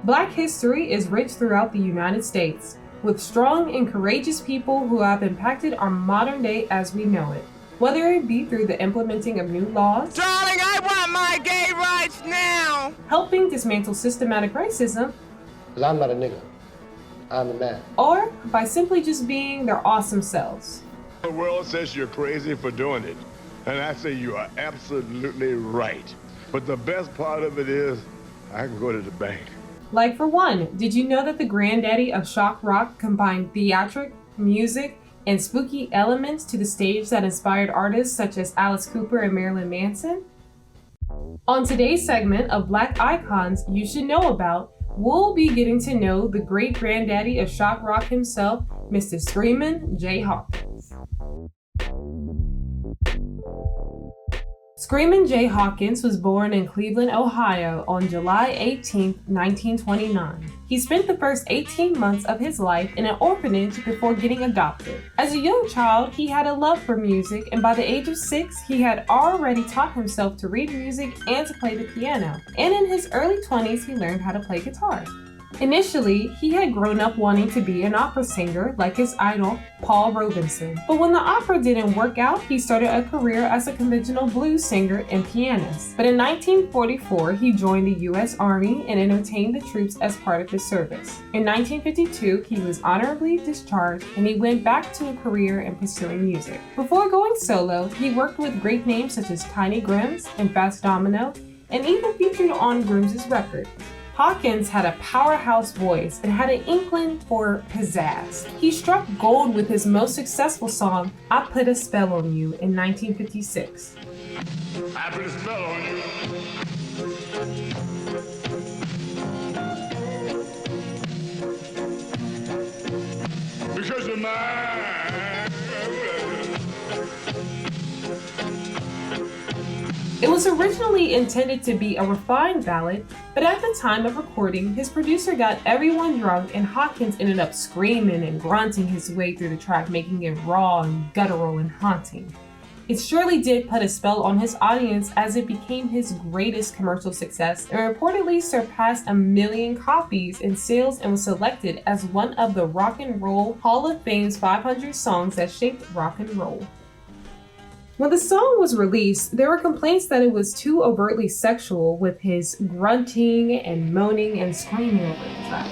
Black history is rich throughout the United States, with strong and courageous people who have impacted our modern day as we know it. Whether it be through the implementing of new laws, Darling, I want my gay rights now! Helping dismantle systematic racism, because I'm not a nigga, I'm a man. Or by simply just being their awesome selves. The world says you're crazy for doing it, and I say you are absolutely right. But the best part of it is, I can go to the bank. Like for one, did you know that the granddaddy of shock rock combined theatric, music, and spooky elements to the stage that inspired artists such as Alice Cooper and Marilyn Manson? On today's segment of Black Icons You Should Know About, we'll be getting to know the great granddaddy of shock rock himself, Mr. Screamin' Jay Hawkins. Screamin' Jay Hawkins was born in Cleveland, Ohio on July 18, 1929. He spent the first 18 months of his life in an orphanage before getting adopted. As a young child, he had a love for music, and by the age of 6, he had already taught himself to read music and to play the piano. And in his early 20s, he learned how to play guitar. Initially, he had grown up wanting to be an opera singer like his idol, Paul Robeson. But when the opera didn't work out, he started a career as a conventional blues singer and pianist. But in 1944, he joined the U.S. Army and entertained the troops as part of his service. In 1952, he was honorably discharged and he went back to a career in pursuing music. Before going solo, he worked with great names such as Tiny Grims and Fats Domino, and even featured on Grims' record. Hawkins had a powerhouse voice and had an inkling for pizzazz. He struck gold with his most successful song, I Put a Spell on You, in 1956. I put a spell on you. Because you're mine. It was originally intended to be a refined ballad, but at the time of recording, his producer got everyone drunk and Hawkins ended up screaming and grunting his way through the track, making it raw and guttural and haunting. It surely did put a spell on his audience as it became his greatest commercial success and reportedly surpassed 1 million copies in sales and was selected as one of the Rock and Roll Hall of Fame's 500 songs that shaped rock and roll. When the song was released, there were complaints that it was too overtly sexual with his grunting and moaning and screaming over the track.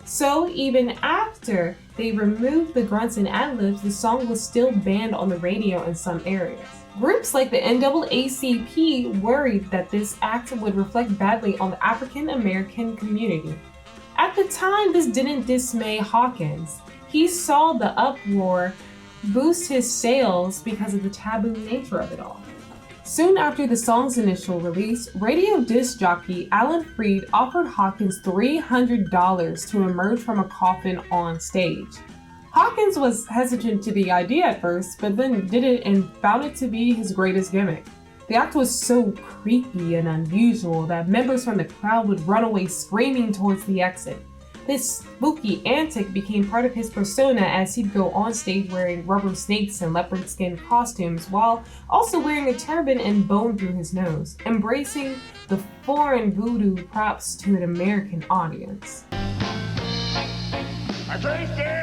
So even after they removed the grunts and ad-libs, the song was still banned on the radio in some areas. Groups like the NAACP worried that this act would reflect badly on the African American community. At the time, this didn't dismay Hawkins. He saw the uproar boost his sales because of the taboo nature of it all. Soon after the song's initial release, radio disc jockey Alan Freed offered Hawkins $300 to emerge from a coffin on stage. Hawkins was hesitant to the idea at first, but then did it and found it to be his greatest gimmick. The act was so creepy and unusual that members from the crowd would run away screaming towards the exit. This spooky antic became part of his persona as he'd go on stage wearing rubber snakes and leopard skin costumes while also wearing a turban and bone through his nose, embracing the foreign voodoo props to an American audience. I can't stand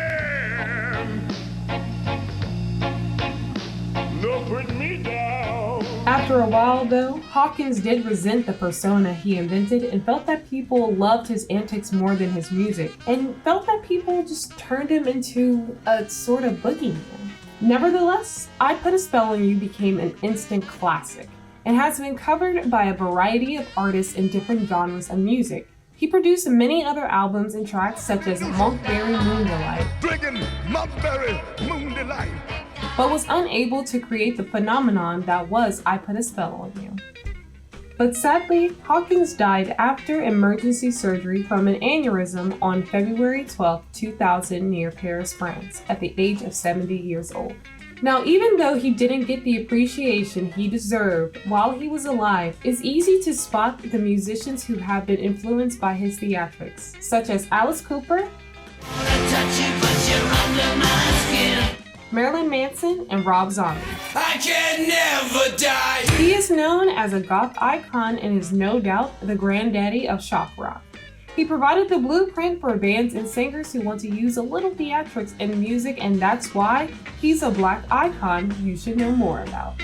no putting me down. After a while though, Hawkins did resent the persona he invented and felt that people loved his antics more than his music, and felt that people just turned him into a sort of boogeyman. Nevertheless, I Put a Spell on You became an instant classic, and has been covered by a variety of artists in different genres of music. He produced many other albums and tracks such as Monkberry Moon Delight, Drinking Monkberry Moon Delight, but was unable to create the phenomenon that was I Put a Spell on You. But sadly, Hawkins died after emergency surgery from an aneurysm on February 12, 2000 near Paris, France, at the age of 70 years old. Now, even though he didn't get the appreciation he deserved while he was alive, it's easy to spot the musicians who have been influenced by his theatrics, such as Alice Cooper, Manson, and Rob Zombie. I can never die. He is known as a goth icon and is no doubt the granddaddy of shock rock. He provided the blueprint for bands and singers who want to use a little theatrics in music, and that's why he's a black icon you should know more about.